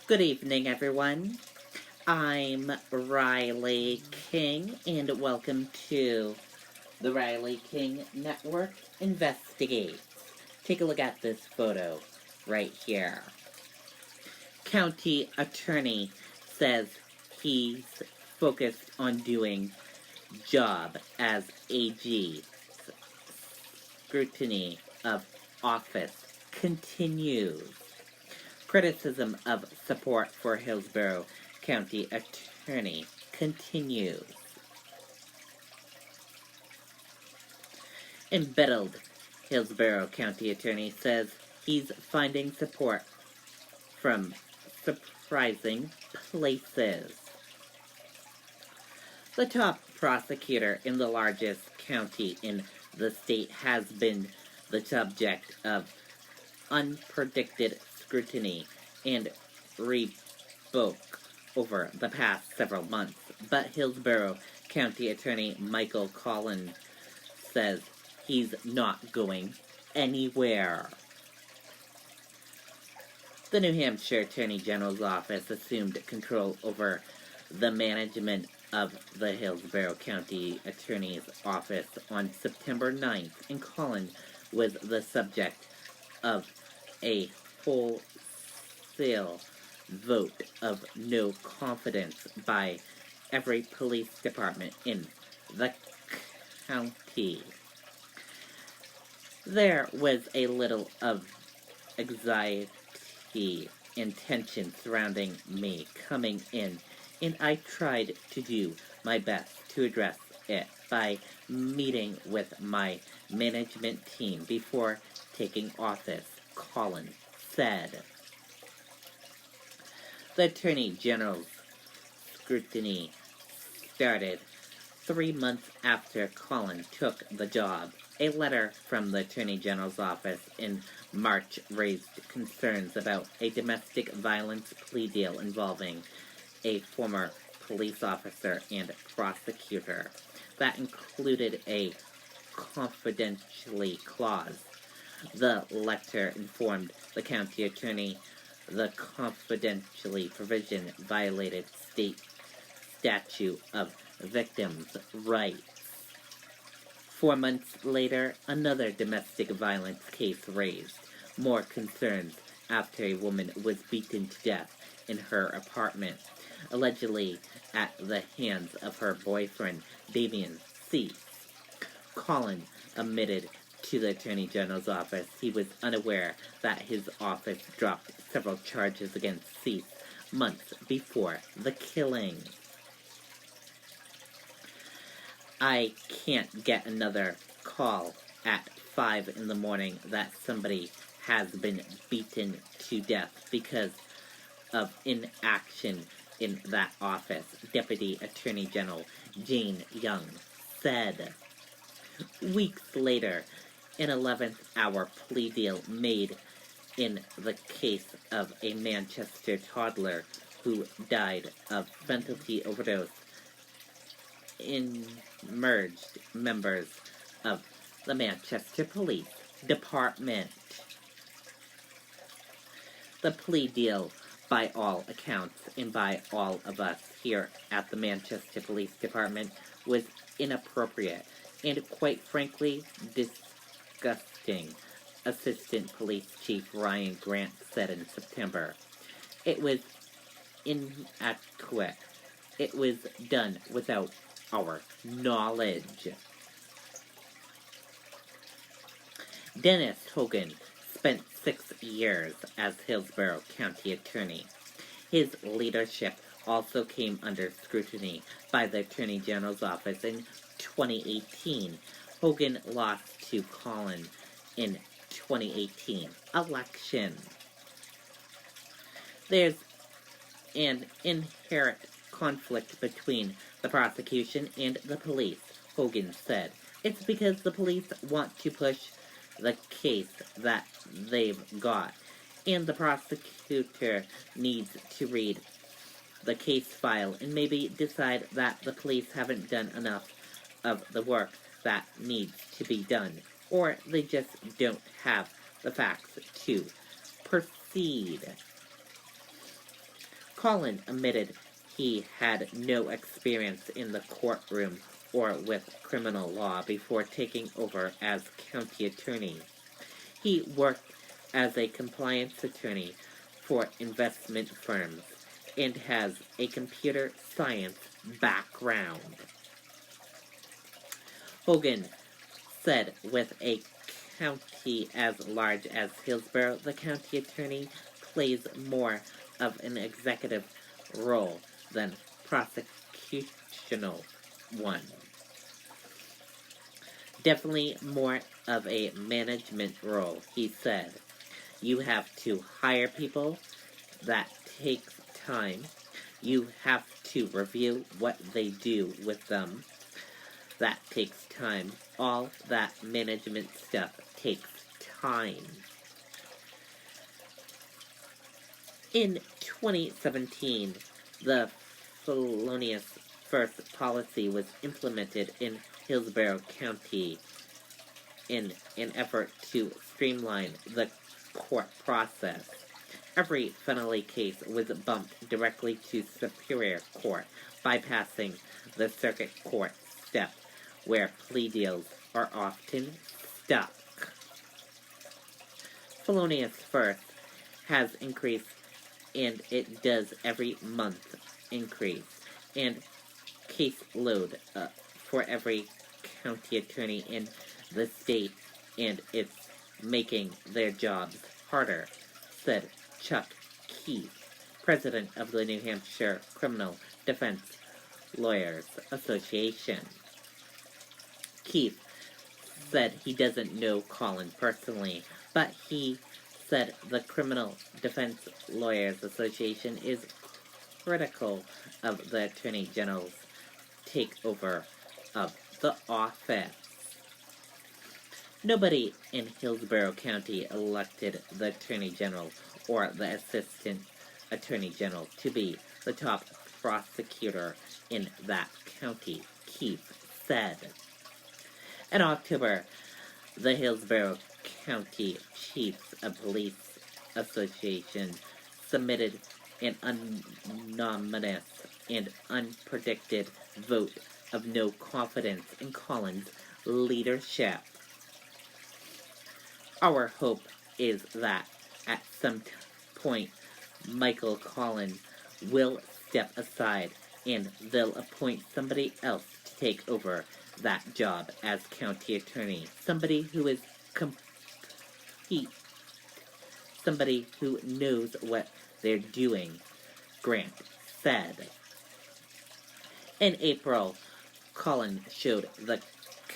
Good evening, everyone. I'm Riley King, and welcome to the Riley King Network Investigates. Take a look at this photo right here. County attorney says he's focused on doing job as AG. Scrutiny of office continues. Criticism of support for Hillsborough County Attorney continues. Embattled Hillsborough County Attorney says he's finding support from surprising places. The top prosecutor in the largest county in the state has been the subject of unpredicted scrutiny and revoke over the past several months, but Hillsborough County Attorney Michael Collins says he's not going anywhere. The New Hampshire Attorney General's office assumed control over the management of the Hillsborough County Attorney's office on September 9th, and Collins was the subject of a wholesale vote of no confidence by every police department in the county. There was a little of anxiety and tension surrounding me coming in, and I tried to do my best to address it by meeting with my management team before taking office, Collins said. The Attorney General's scrutiny started 3 months after Collins took the job. A letter from the Attorney General's office in March raised concerns about a domestic violence plea deal involving a former police officer and prosecutor that included a confidentiality clause. The letter informed the county attorney the confidentiality provision violated state statute of victims' rights. 4 months later, another domestic violence case raised more concerns after a woman was beaten to death in her apartment, allegedly at the hands of her boyfriend, Damian Cease. Collins admitted to the Attorney General's office he was unaware that his office dropped several charges against Cease months before the killing. I can't get another call at 5 in the morning that somebody has been beaten to death because of inaction in that office, Deputy Attorney General Jane Young said. Weeks later, an 11th-hour plea deal made in the case of a Manchester toddler who died of fentanyl overdose emerged members of the Manchester Police Department. The plea deal, by all accounts and by all of us here at the Manchester Police Department, was inappropriate and, quite frankly, disgusting, Assistant Police Chief Ryan Grant said in September. It was inadequate. It was done without our knowledge. Dennis Hogan spent 6 years as Hillsborough County Attorney. His leadership also came under scrutiny by the Attorney General's office in 2018. Hogan lost to Collins in 2018 election. There's an inherent conflict between the prosecution and the police, Hogan said. It's because the police want to push the case that they've got, and the prosecutor needs to read the case file and maybe decide that the police haven't done enough of the work that needs to be done, or they just don't have the facts to proceed. Collin admitted he had no experience in the courtroom or with criminal law before taking over as county attorney. He worked as a compliance attorney for investment firms and has a computer science background. Hogan said with a county as large as Hillsborough, the county attorney plays more of an executive role than prosecutional one. Definitely more of a management role, he said. You have to hire people. That takes time. You have to review what they do with them. That takes time. All that management stuff takes time. In 2017, the felonious first policy was implemented in Hillsborough County in an effort to streamline the court process. Every felony case was bumped directly to Superior Court, bypassing the circuit court step where plea deals are often stuck. Felonious first has increased, and it does every month increase, and caseload for every county attorney in the state, and it's making their jobs harder, said Chuck Keith, president of the New Hampshire Criminal Defense Lawyers Association. Keith said he doesn't know Collin personally, but he said the Criminal Defense Lawyers Association is critical of the Attorney General's takeover of the office. Nobody in Hillsborough County elected the Attorney General or the Assistant Attorney General to be the top prosecutor in that county, Keith said. In October, the Hillsborough County Chiefs of Police Association submitted an unanimous and unpredicted vote of no confidence in Collin's leadership. Our hope is that at some point Michael Collin will step aside and they'll appoint somebody else to take over that job as county attorney. Somebody who is complete. Somebody who knows what they're doing, Grant said. In April, Collin showed the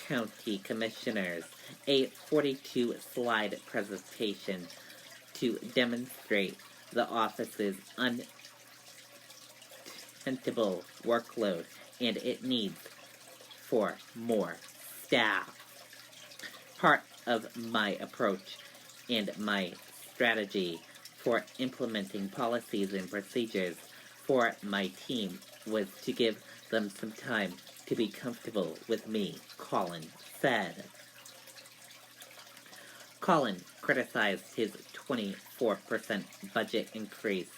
county commissioners a 42-slide presentation to demonstrate the office's untenable workload and it needs for more staff. Part of my approach and my strategy for implementing policies and procedures for my team was to give them some time to be comfortable with me, Collin said. Collin criticized his 24% budget increase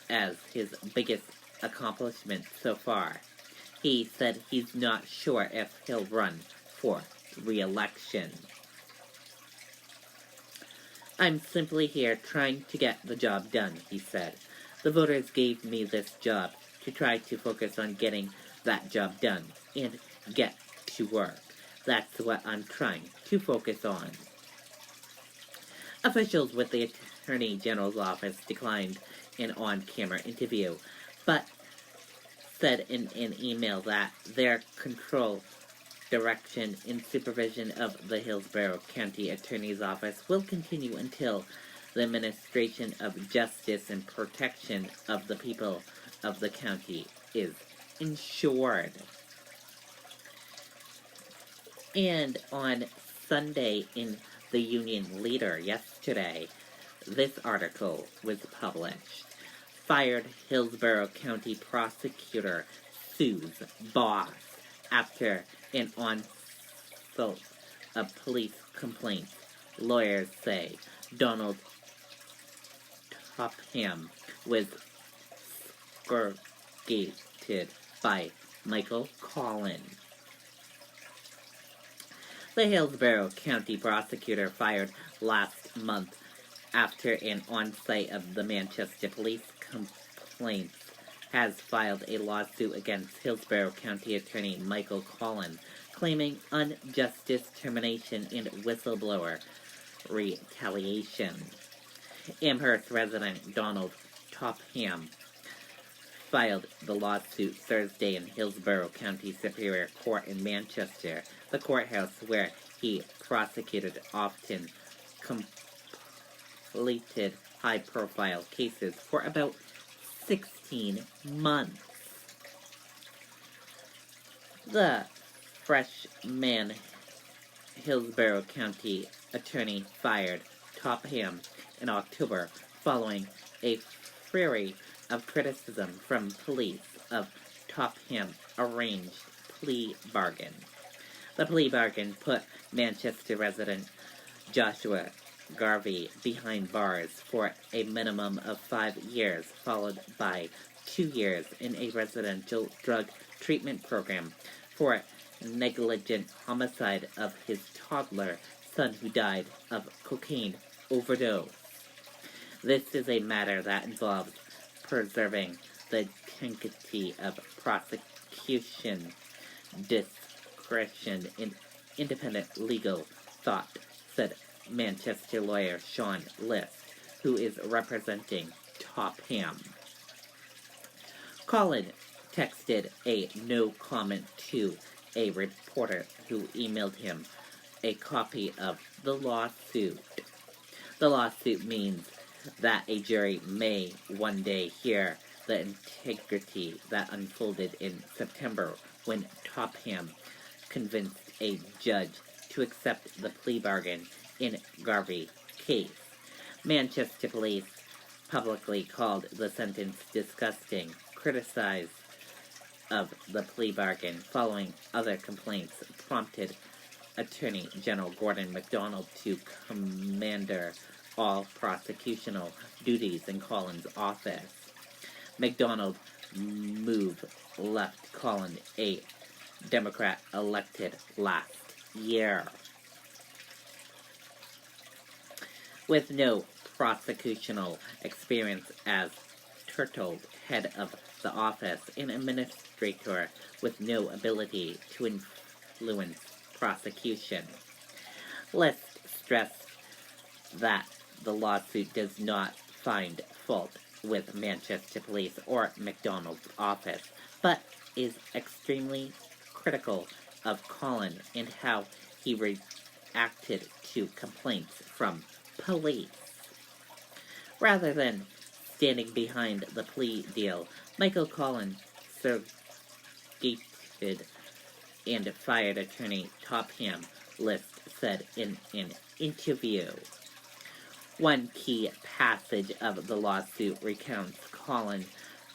as his biggest accomplishment so far. He said he's not sure if he'll run for re-election. I'm simply here trying to get the job done, he said. The voters gave me this job to try to focus on getting that job done and get to work. That's what I'm trying to focus on. Officials with the Attorney General's office declined an on-camera interview, but said in an email that their control, direction, and supervision of the Hillsborough County Attorney's Office will continue until the administration of justice and protection of the people of the county is ensured. And on Sunday in the Union Leader yesterday, this article was published. Fired Hillsborough County prosecutor sues boss after an onslaught of police complaints. Lawyers say Donald Topham was segregated by Michael Collin. The Hillsborough County prosecutor fired last month after an on-site of the Manchester Police Complaints has filed a lawsuit against Hillsborough County Attorney Michael Collin, claiming unjust termination and whistleblower retaliation. Amherst resident Donald Topham filed the lawsuit Thursday in Hillsborough County Superior Court in Manchester, the courthouse where he prosecuted often completed high-profile cases for about 16 months. The freshman Hillsborough County attorney fired Topham in October following a flurry of criticism from police of Topham's arranged plea bargain. The plea bargain put Manchester resident Joshua Garvey behind bars for a minimum of 5 years, followed by 2 years in a residential drug treatment program for negligent homicide of his toddler son who died of cocaine overdose. This is a matter that involves preserving the integrity of prosecution discretion and independent legal thought, said Manchester lawyer Sean List, who is representing Topham. Collin texted a no comment to a reporter who emailed him a copy of the lawsuit. The lawsuit means that a jury may one day hear the integrity that unfolded in September when Topham convinced a judge to accept the plea bargain in Garvey's case. Manchester police publicly called the sentence disgusting, criticized of the plea bargain following other complaints prompted Attorney General Gordon MacDonald to commander all prosecutional duties in Collin's office. MacDonald's move left Collin a Democrat elected last year. With no prosecutional experience as turtled head of the office, an administrator with no ability to influence prosecution. List stressed that the lawsuit does not find fault with Manchester Police or MacDonald's office, but is extremely critical of Collin and how he reacted to complaints from police. Rather than standing behind the plea deal, Michael Collin surrogated and fired attorney Topham, List said in an interview. One key passage of the lawsuit recounts Collin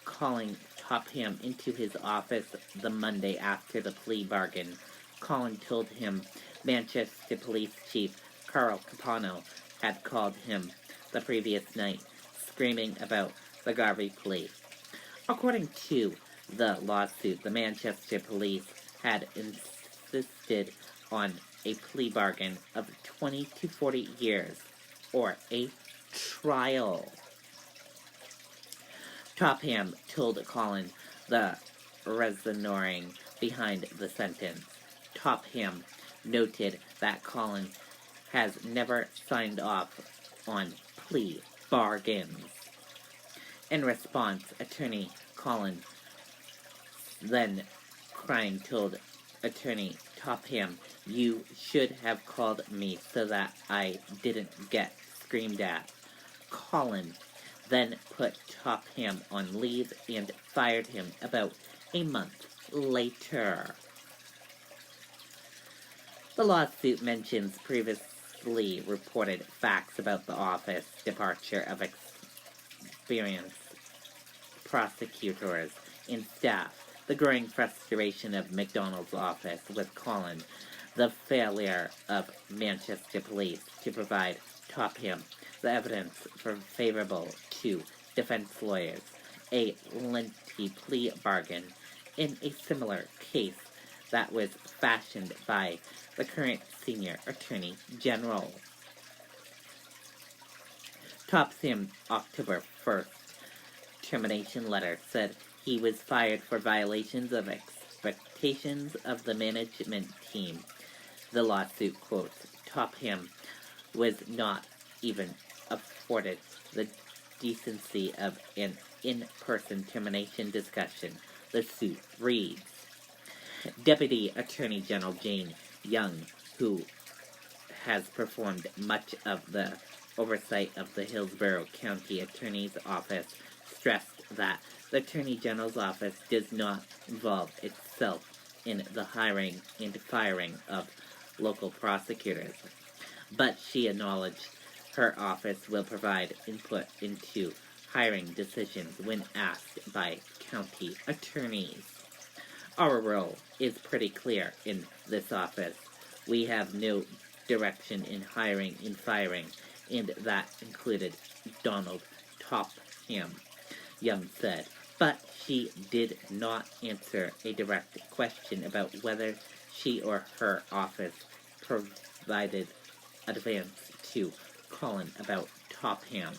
calling Topham into his office the Monday after the plea bargain. Collin told him Manchester Police Chief Carl Capano had called him the previous night, screaming about the Garvey plea. According to the lawsuit, the Manchester Police had insisted on a plea bargain of 20 to 40 years, or a trial. Topham told Collin the reasoning behind the sentence. Topham noted that Collin has never signed off on plea bargains. In response, attorney Collin, then crying, told attorney Topham, "You should have called me so that I didn't get screamed at." Collin then put Topham on leave and fired him about a month later. The lawsuit mentions previously reported facts about the office departure of experienced prosecutors and staff, the growing frustration of MacDonald's office with Collin, the failure of Manchester Police to provide Topham the evidence favorable to defense lawyers, a lengthy plea bargain in a similar case that was fashioned by the current senior attorney general. Topham's October 1st termination letter said he was fired for violations of expectations of the management team. The lawsuit quotes, Topham was not even afforded the decency of an in-person termination discussion. The suit reads, Deputy Attorney General Jane Young, who has performed much of the oversight of the Hillsborough County Attorney's Office, stressed that the Attorney General's office does not involve itself in the hiring and firing of local prosecutors, but she acknowledged her office will provide input into hiring decisions when asked by county attorneys. Our role is pretty clear in this office. We have no direction in hiring and firing, and that included Donald Topham, Young said. But she did not answer a direct question about whether she or her office provided advance to Colin about Topham.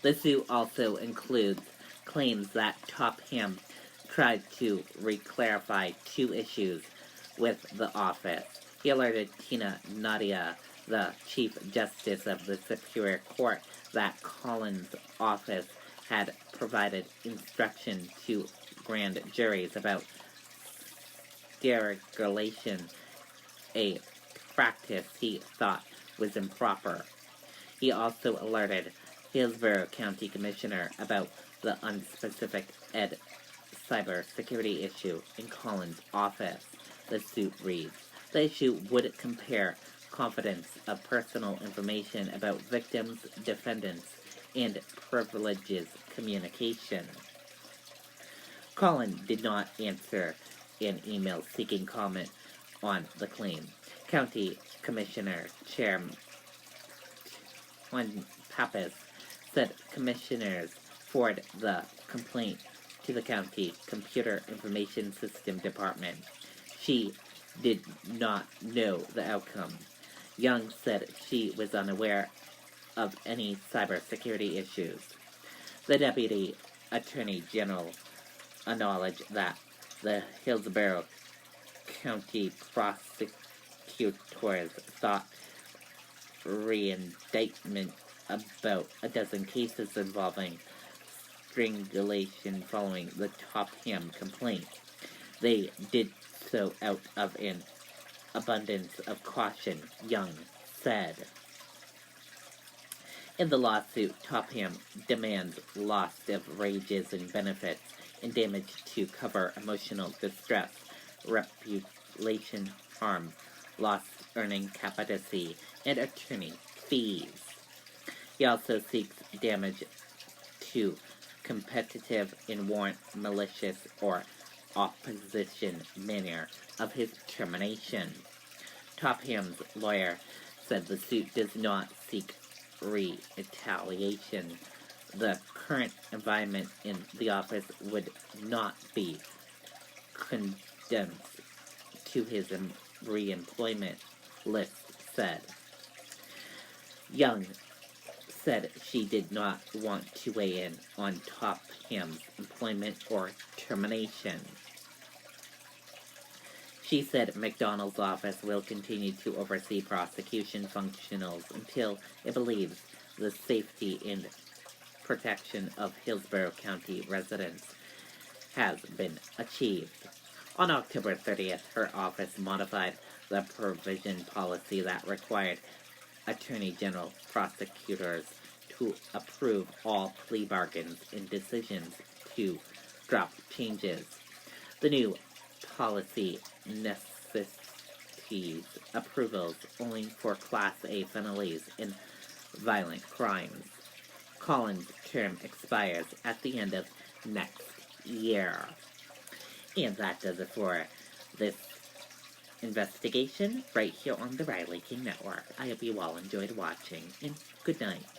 The suit also includes claims that Topham tried to reclarify two issues with the office. He alerted Tina Nadia, the Chief Justice of the Superior Court, that Colin's office had provided instruction to grand juries about derogation, a practice he thought was improper. He also alerted Hillsborough County Commissioner about the unspecific cybersecurity issue in Colin's office. The suit reads, the issue would compare confidence of personal information about victims, defendants, and privileges communication. Colin did not answer an email seeking comment on the claim. County Commissioner Chairman Pappas said commissioners forwarded the complaint to the county Computer Information System Department. She did not know the outcome. Young said she was unaware of any cybersecurity issues. The Deputy Attorney General acknowledged that the Hillsborough County prosecutors thought reindictment about a dozen cases involving strangulation following the Topham complaint. They did so out of an abundance of caution, Young said. In the lawsuit, Topham demands loss of wages and benefits and damage to cover emotional distress, reputation harm, lost earning capacity, and attorney fees. He also seeks damage to competitive and warrant malicious or opposition manner of his termination. Topham's lawyer said the suit does not seek retaliation. The current environment in the office would not be condensed to his re-employment list said. Young said she did not want to weigh in on Topham's employment or termination. She said McDonald's office will continue to oversee prosecution functionals until it believes the safety and protection of Hillsborough County residents has been achieved. On October 30th, her office modified the provision policy that required Attorney General prosecutors to approve all plea bargains and decisions to drop changes. The new policy necessitates approvals only for Class A felonies and violent crimes. Colin's term expires at the end of next year. And that does it for this investigation right here on the Riley King Network. I hope you all enjoyed watching, and good night.